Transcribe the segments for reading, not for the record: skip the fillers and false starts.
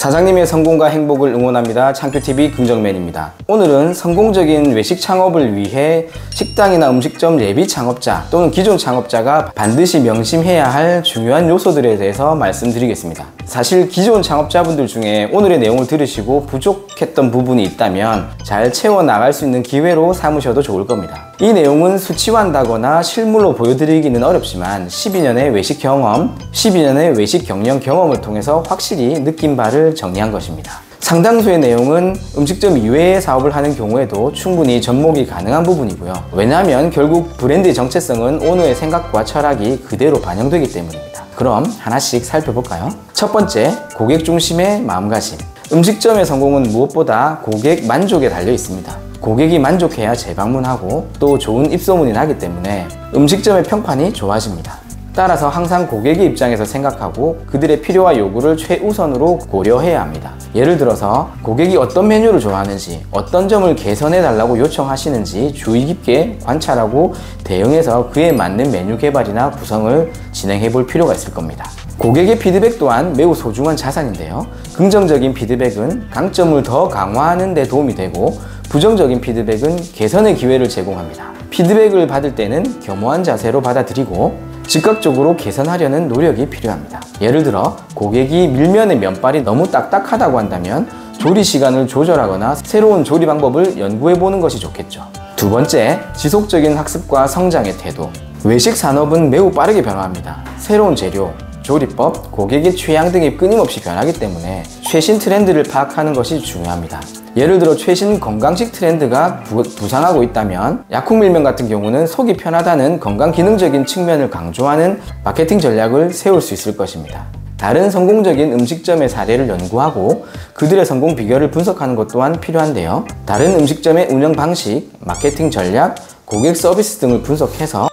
사장님의 성공과 행복을 응원합니다. 창큐TV 긍정맨입니다. 오늘은 성공적인 외식 창업을 위해 식당이나 음식점 예비 창업자 또는 기존 창업자가 반드시 명심해야 할 중요한 요소들에 대해서 말씀드리겠습니다. 사실 기존 창업자분들 중에 오늘의 내용을 들으시고 부족했던 부분이 있다면 잘 채워나갈 수 있는 기회로 삼으셔도 좋을 겁니다. 이 내용은 수치화한다거나 실물로 보여드리기는 어렵지만 12년의 외식 경험, 12년의 외식 경영 경험을 통해서 확실히 느낀 바를 정리한 것입니다. 상당수의 내용은 음식점 이외의 사업을 하는 경우에도 충분히 접목이 가능한 부분이고요. 왜냐하면 결국 브랜드의 정체성은 오너의 생각과 철학이 그대로 반영되기 때문입니다. 그럼 하나씩 살펴볼까요? 첫 번째, 고객 중심의 마음가짐. 음식점의 성공은 무엇보다 고객 만족에 달려 있습니다. 고객이 만족해야 재방문하고 또 좋은 입소문이 나기 때문에 음식점의 평판이 좋아집니다. 따라서 항상 고객의 입장에서 생각하고 그들의 필요와 요구를 최우선으로 고려해야 합니다. 예를 들어서 고객이 어떤 메뉴를 좋아하는지, 어떤 점을 개선해 달라고 요청하시는지 주의 깊게 관찰하고 대응해서 그에 맞는 메뉴 개발이나 구성을 진행해 볼 필요가 있을 겁니다. 고객의 피드백 또한 매우 소중한 자산인데요. 긍정적인 피드백은 강점을 더 강화하는 데 도움이 되고 부정적인 피드백은 개선의 기회를 제공합니다. 피드백을 받을 때는 겸허한 자세로 받아들이고 즉각적으로 개선하려는 노력이 필요합니다. 예를 들어 고객이 밀면의 면발이 너무 딱딱하다고 한다면 조리 시간을 조절하거나 새로운 조리 방법을 연구해 보는 것이 좋겠죠. 두 번째, 지속적인 학습과 성장의 태도. 외식 산업은 매우 빠르게 변화합니다. 새로운 재료, 조리법, 고객의 취향 등이 끊임없이 변하기 때문에 최신 트렌드를 파악하는 것이 중요합니다. 예를 들어 최신 건강식 트렌드가 부상하고 있다면 약국밀면 같은 경우는 속이 편하다는 건강 기능적인 측면을 강조하는 마케팅 전략을 세울 수 있을 것입니다. 다른 성공적인 음식점의 사례를 연구하고 그들의 성공 비결을 분석하는 것 또한 필요한데요. 다른 음식점의 운영 방식, 마케팅 전략, 고객 서비스 등을 분석해서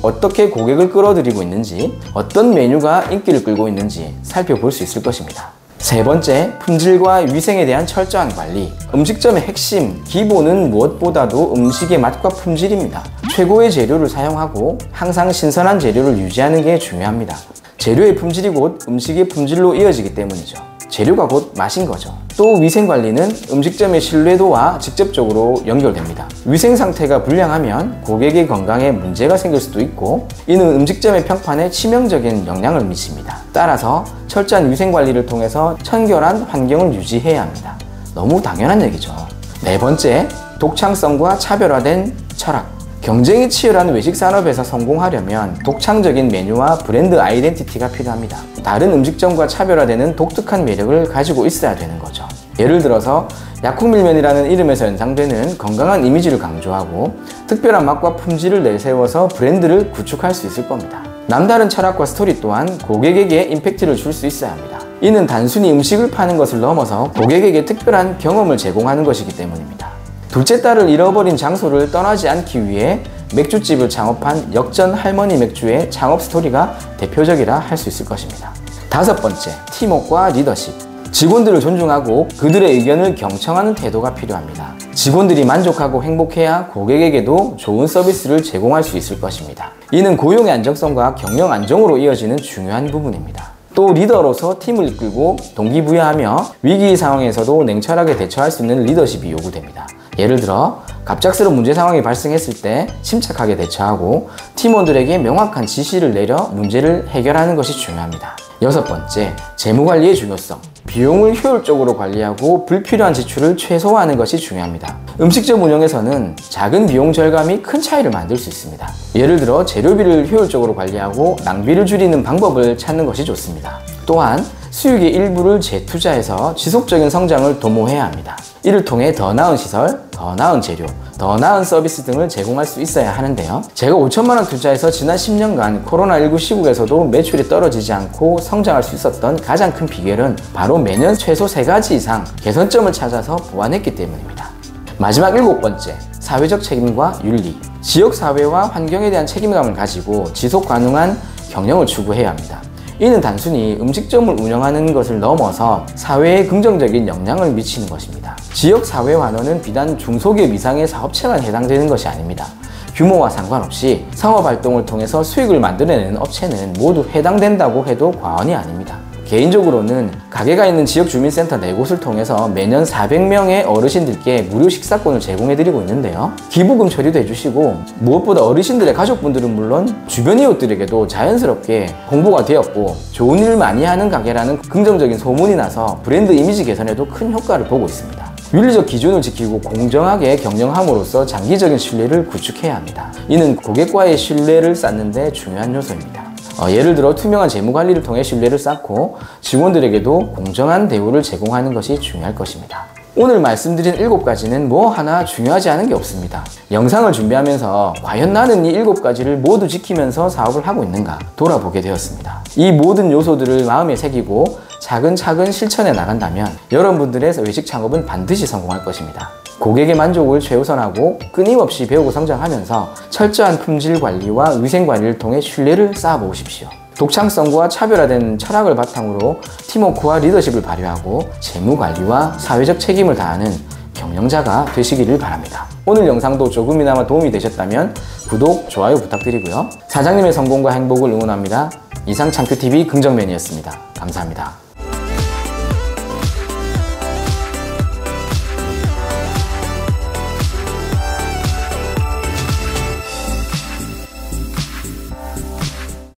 어떻게 고객을 끌어들이고 있는지, 어떤 메뉴가 인기를 끌고 있는지 살펴볼 수 있을 것입니다. 세 번째, 품질과 위생에 대한 철저한 관리. 음식점의 핵심, 기본은 무엇보다도 음식의 맛과 품질입니다. 최고의 재료를 사용하고 항상 신선한 재료를 유지하는 게 중요합니다. 재료의 품질이 곧 음식의 품질로 이어지기 때문이죠. 재료가 곧 맛인 거죠. 또 위생관리는 음식점의 신뢰도와 직접적으로 연결됩니다. 위생 상태가 불량하면 고객의 건강에 문제가 생길 수도 있고 이는 음식점의 평판에 치명적인 영향을 미칩니다. 따라서 철저한 위생관리를 통해서 청결한 환경을 유지해야 합니다. 너무 당연한 얘기죠. 네 번째, 독창성과 차별화된 철학. 경쟁이 치열한 외식 산업에서 성공하려면 독창적인 메뉴와 브랜드 아이덴티티가 필요합니다. 다른 음식점과 차별화되는 독특한 매력을 가지고 있어야 되는 거죠. 예를 들어서 약국밀면이라는 이름에서 연상되는 건강한 이미지를 강조하고 특별한 맛과 품질을 내세워서 브랜드를 구축할 수 있을 겁니다. 남다른 철학과 스토리 또한 고객에게 임팩트를 줄 수 있어야 합니다. 이는 단순히 음식을 파는 것을 넘어서 고객에게 특별한 경험을 제공하는 것이기 때문입니다. 둘째 딸을 잃어버린 장소를 떠나지 않기 위해 맥주집을 창업한 역전 할머니 맥주의 창업 스토리가 대표적이라 할 수 있을 것입니다. 다섯 번째, 팀워크와 리더십. 직원들을 존중하고 그들의 의견을 경청하는 태도가 필요합니다. 직원들이 만족하고 행복해야 고객에게도 좋은 서비스를 제공할 수 있을 것입니다. 이는 고용의 안정성과 경영 안정으로 이어지는 중요한 부분입니다. 또 리더로서 팀을 이끌고 동기부여하며 위기 상황에서도 냉철하게 대처할 수 있는 리더십이 요구됩니다. 예를 들어 갑작스러운 문제 상황이 발생했을 때 침착하게 대처하고 팀원들에게 명확한 지시를 내려 문제를 해결하는 것이 중요합니다. 여섯 번째, 재무관리의 중요성. 비용을 효율적으로 관리하고 불필요한 지출을 최소화하는 것이 중요합니다. 음식점 운영에서는 작은 비용 절감이 큰 차이를 만들 수 있습니다. 예를 들어 재료비를 효율적으로 관리하고 낭비를 줄이는 방법을 찾는 것이 좋습니다. 또한 수익의 일부를 재투자해서 지속적인 성장을 도모해야 합니다. 이를 통해 더 나은 시설, 더 나은 재료, 더 나은 서비스 등을 제공할 수 있어야 하는데요. 제가 5천만 원 투자해서 지난 10년간 코로나19 시국에서도 매출이 떨어지지 않고 성장할 수 있었던 가장 큰 비결은 바로 매년 최소 3가지 이상 개선점을 찾아서 보완했기 때문입니다. 마지막 일곱 번째, 사회적 책임과 윤리. 지역사회와 환경에 대한 책임감을 가지고 지속 가능한 경영을 추구해야 합니다. 이는 단순히 음식점을 운영하는 것을 넘어서 사회에 긍정적인 영향을 미치는 것입니다. 지역사회 환원은 비단 중소기업 이상의 사업체만 해당되는 것이 아닙니다. 규모와 상관없이 상업활동을 통해서 수익을 만들어내는 업체는 모두 해당된다고 해도 과언이 아닙니다. 개인적으로는 가게가 있는 지역 주민센터 4곳을 통해서 매년 400명의 어르신들께 무료 식사권을 제공해드리고 있는데요. 기부금 처리도 해주시고 무엇보다 어르신들의 가족분들은 물론 주변 이웃들에게도 자연스럽게 홍보가 되었고 좋은 일 많이 하는 가게라는 긍정적인 소문이 나서 브랜드 이미지 개선에도 큰 효과를 보고 있습니다. 윤리적 기준을 지키고 공정하게 경영함으로써 장기적인 신뢰를 구축해야 합니다. 이는 고객과의 신뢰를 쌓는 데 중요한 요소입니다. 예를 들어 투명한 재무관리를 통해 신뢰를 쌓고 직원들에게도 공정한 대우를 제공하는 것이 중요할 것입니다. 오늘 말씀드린 7가지는 뭐 하나 중요하지 않은 게 없습니다. 영상을 준비하면서 과연 나는 이 7가지를 모두 지키면서 사업을 하고 있는가 돌아보게 되었습니다. 이 모든 요소들을 마음에 새기고 차근차근 실천해 나간다면 여러분들의 외식 창업은 반드시 성공할 것입니다. 고객의 만족을 최우선하고 끊임없이 배우고 성장하면서 철저한 품질 관리와 위생 관리를 통해 신뢰를 쌓아보십시오. 독창성과 차별화된 철학을 바탕으로 팀워크와 리더십을 발휘하고 재무 관리와 사회적 책임을 다하는 경영자가 되시기를 바랍니다. 오늘 영상도 조금이나마 도움이 되셨다면 구독, 좋아요 부탁드리고요. 사장님의 성공과 행복을 응원합니다. 이상 창큐TV 긍정맨이었습니다. 감사합니다.